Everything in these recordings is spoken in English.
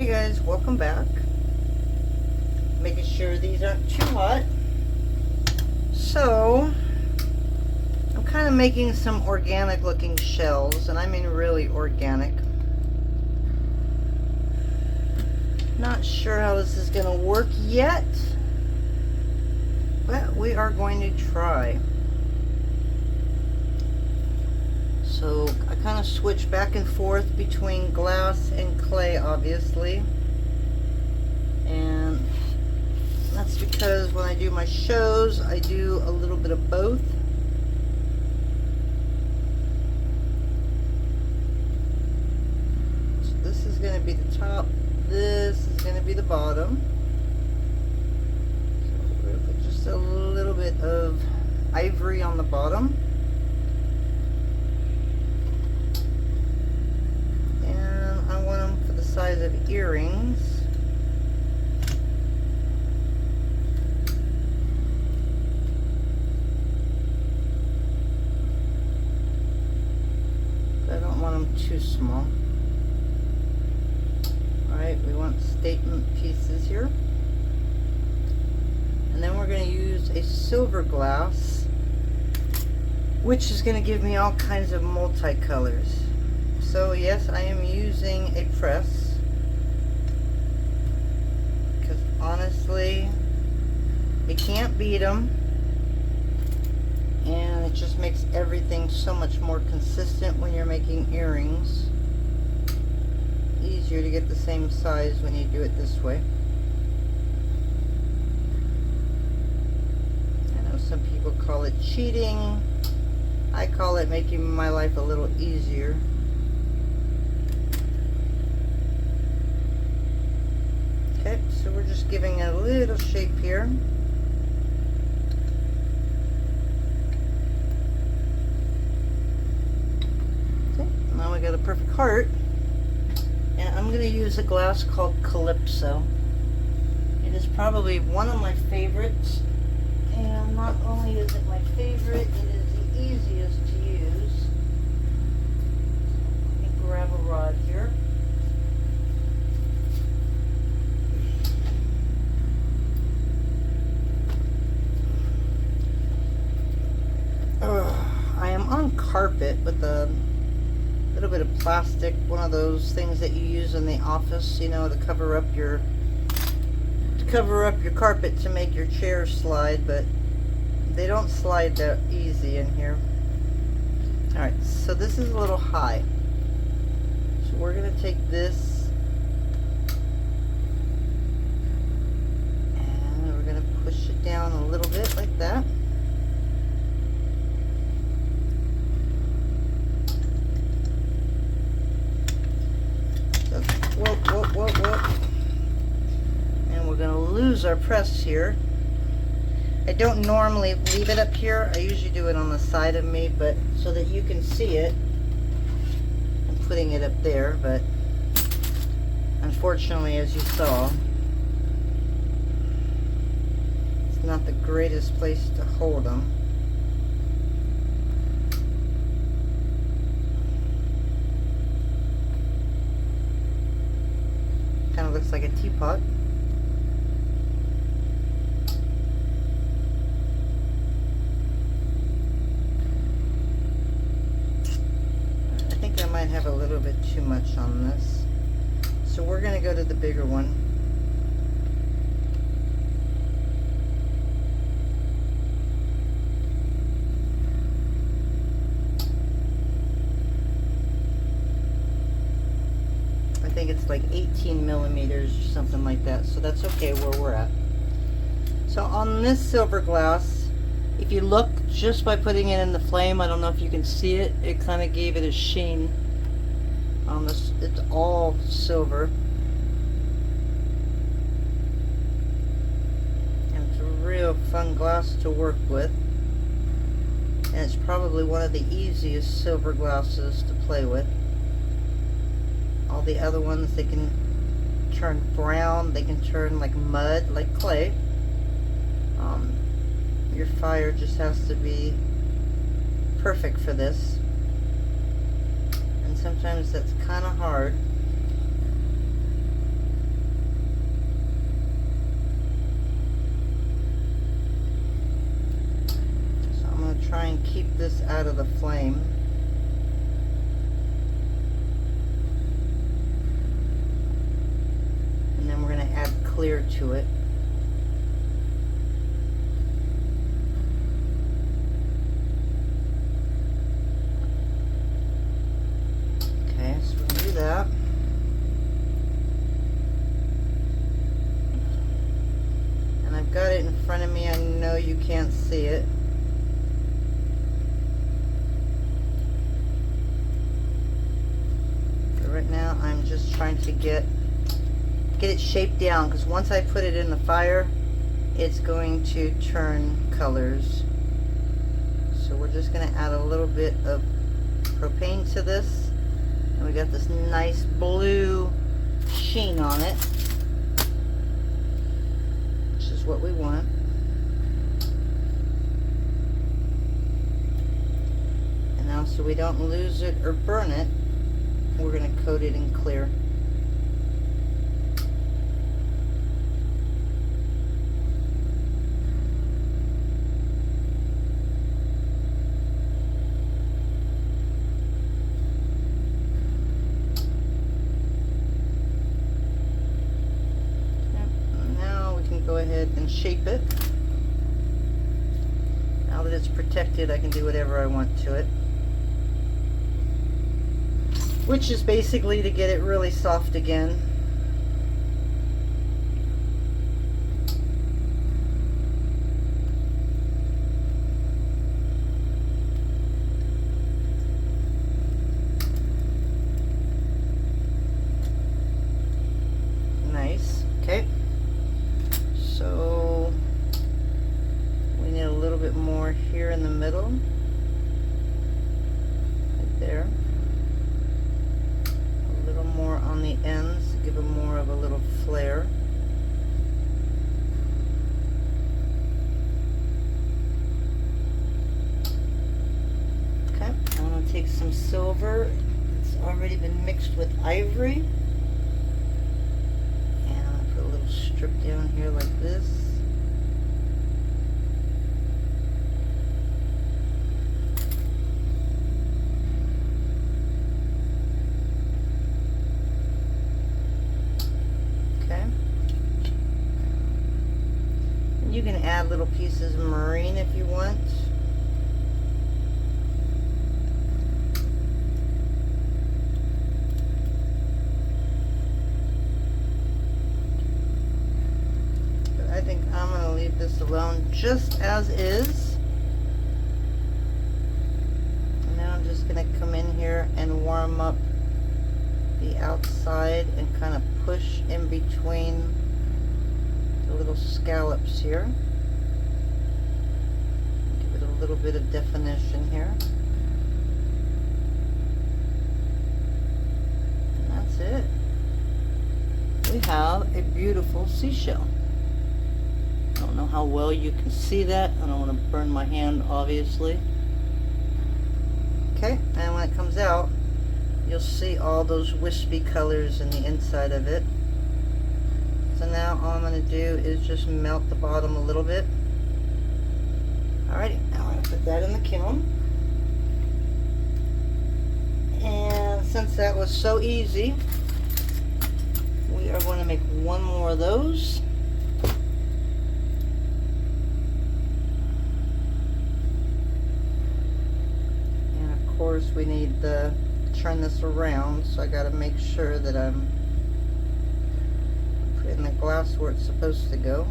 Hey guys, welcome back. Making sure these aren't too hot. So, I'm kind of making some organic looking shells, and I mean really organic. Not sure how this is going to work yet, but we are going to try. So I kind of switch back and forth between glass and clay, obviously, and that's because when I do my shows I do a little bit of both. So this is going to be the top, this is going to be the bottom. So we're going to put just a little bit of ivory on the bottom. Size of earrings. I don't want them too small. Alright, we want statement pieces here. And then we're going to use a silver glass, which is going to give me all kinds of multicolors. So yes, I am using a press. Honestly, you can't beat them, and it just makes everything so much more consistent when you're making earrings. Easier to get the same size when you do it this way. I know some people call it cheating. I call it making my life a little easier. Okay, so we're just giving it a little shape here. Okay, now we got a perfect heart. And I'm going to use a glass called Calypso. It is probably one of my favorites. And not only is it my favorite, it is the easiest to use. Let me grab a rod here. I am on carpet with a little bit of plastic, one of those things that you use in the office, you know, to cover up your carpet to make your chairs slide, but they don't slide that easy in here. Alright, so this is a little high. So we're going to take this and we're going to push it down a little bit like that. Whoa. And we're going to lose our press here. I don't normally leave it up here. I usually do it on the side of me, but so that you can see it. I'm putting it up there, but unfortunately, as you saw, it's not the greatest place to hold them. Kind of looks like a teapot. I think I might have a little bit too much on this. So we're going to go to the bigger one. I think it's like 18 millimeters or something like that, so that's okay where we're at. So on this silver glass, if you look just by putting it in the flame, I don't know if you can see it, it kind of gave it a sheen on this. It's all silver, and it's a real fun glass to work with, and it's probably one of the easiest silver glasses to play with. All the other ones, they can turn brown, they can turn like mud, like clay. Your fire just has to be perfect for this. And sometimes that's kind of hard. this out of the flame. And then we're going to add clear to it. Okay, so we'll do that. And I've got it in front of me. I know you can't see it. But right now I'm just trying to get it shaped down, because once I put it in the fire, it's going to turn colors. So we're just going to add a little bit of propane to this, and we got this nice blue sheen on it, which is what we want. And now, so we don't lose it or burn it, we're going to coat it in clear. Go ahead and shape it. Now that it's protected, I can do whatever I want to it, which is basically to get it really soft again. Nice. Okay. So we need a little bit more here in the middle, right there. A little more on the ends to give them more of a little flare. Okay, I'm going to take some silver. It's already been mixed with ivory. Strip down here like this. Okay. And you can add little pieces of marine if you want. I think I'm going to leave this alone just as is. And now I'm just going to come in here and warm up the outside and kind of push in between the little scallops here. Give it a little bit of definition here. And that's it. We have a beautiful seashell. I don't know how well you can see that. I don't want to burn my hand, obviously. Okay, and when it comes out, you'll see all those wispy colors in the inside of it. So now all I'm going to do is just melt the bottom a little bit. Alrighty, now I'm going to put that in the kiln. And since that was so easy, we are going to make one more of those. Of course, we need to turn this around, so I got to make sure that I'm putting the glass where it's supposed to go.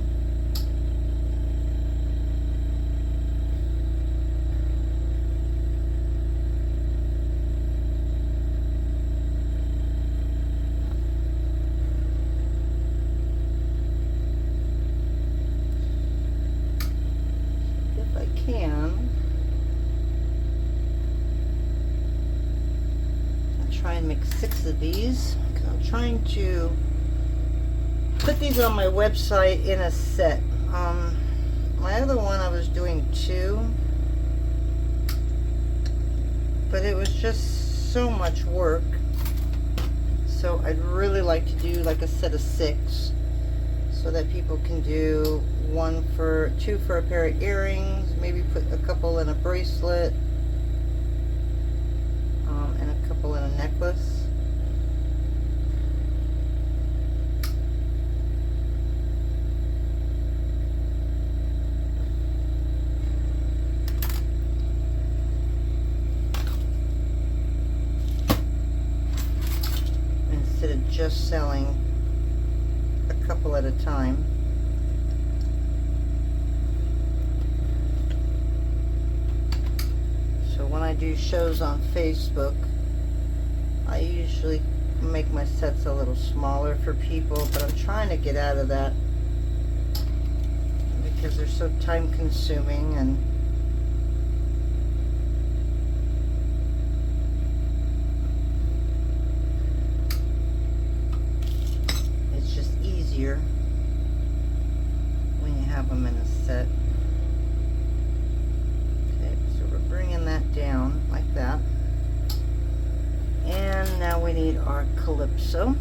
If I can, try and make 6 of these, because I'm trying to put these on my website in a set. My other one I was doing 2, but it was just so much work, so I'd really like to do like a set of 6 so that people can do 2 for a pair of earrings, maybe put a couple in a bracelet, necklace. Instead of just selling a couple at a time. So when I do shows on Facebook, I usually make my sets a little smaller for people, but I'm trying to get out of that because they're so time consuming, and it's just easier when you have them in a set. Okay, so we're bringing that down like that. And now we need our calypso.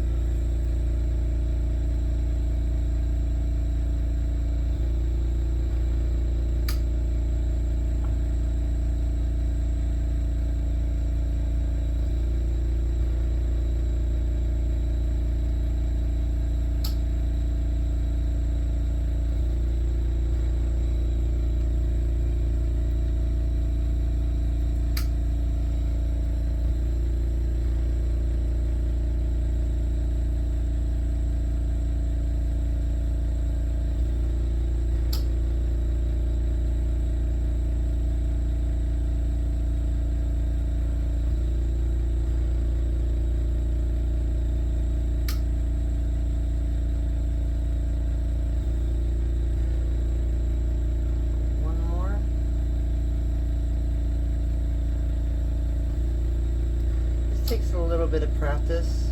Takes a little bit of practice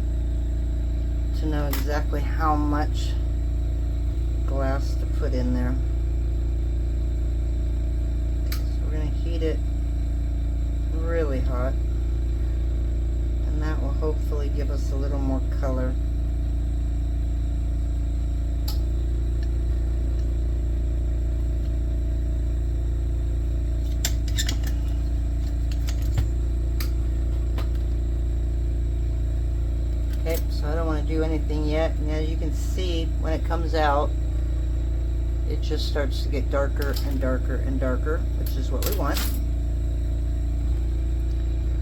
to know exactly how much glass to put in there. Okay, so we're going to heat it really hot, and that will hopefully give us a little more color. Okay, so I don't want to do anything yet, and as you can see, when it comes out, it just starts to get darker and darker and darker, which is what we want.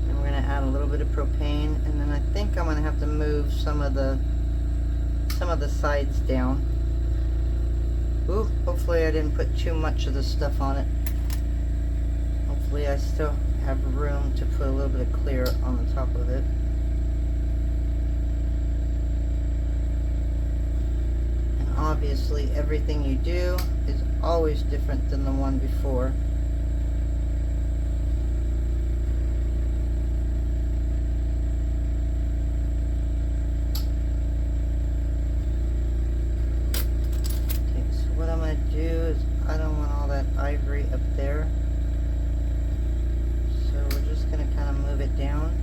And we're going to add a little bit of propane, and then I think I'm going to have to move some of the sides down. Ooh, hopefully I didn't put too much of the stuff on it. Hopefully I still have room to put a little bit of clear on the top of it. Obviously, everything you do is always different than the one before. Okay, so what I'm going to do is, I don't want all that ivory up there. So we're just going to kind of move it down.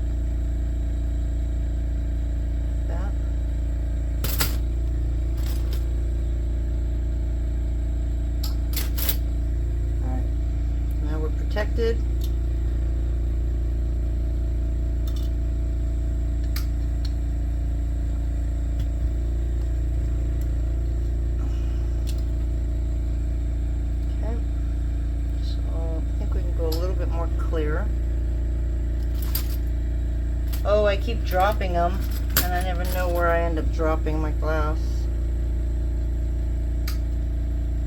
Like that. Protected. Okay, so I think we can go a little bit more clear. Oh, I keep dropping them, and I never know where I end up dropping my glass.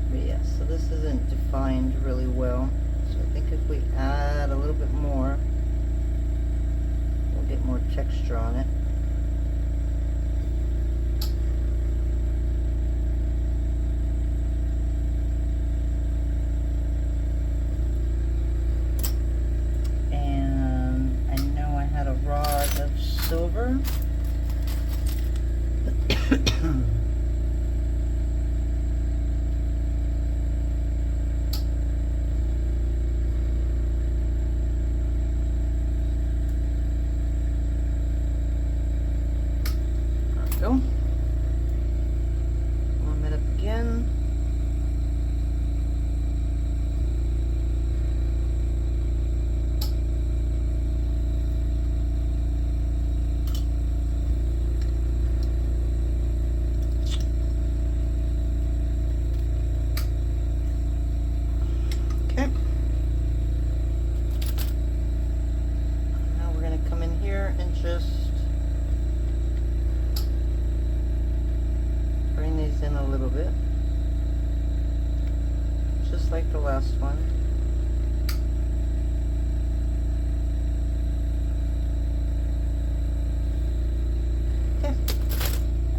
But yeah, so this isn't defined really well. So I think if we add a little bit more, we'll get more texture on it. And I know I had a rod of silver. Go. Warm it up again. just like the last one. Okay.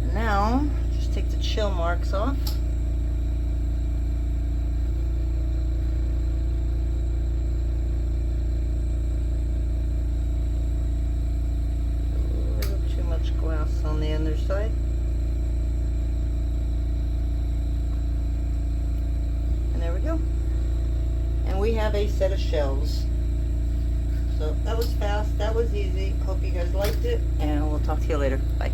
And now, just take the chill marks off. A little too much glass on the underside. There we go. And we have a set of shells. So that was fast, that was easy. Hope you guys liked it, and we'll talk to you later. Bye.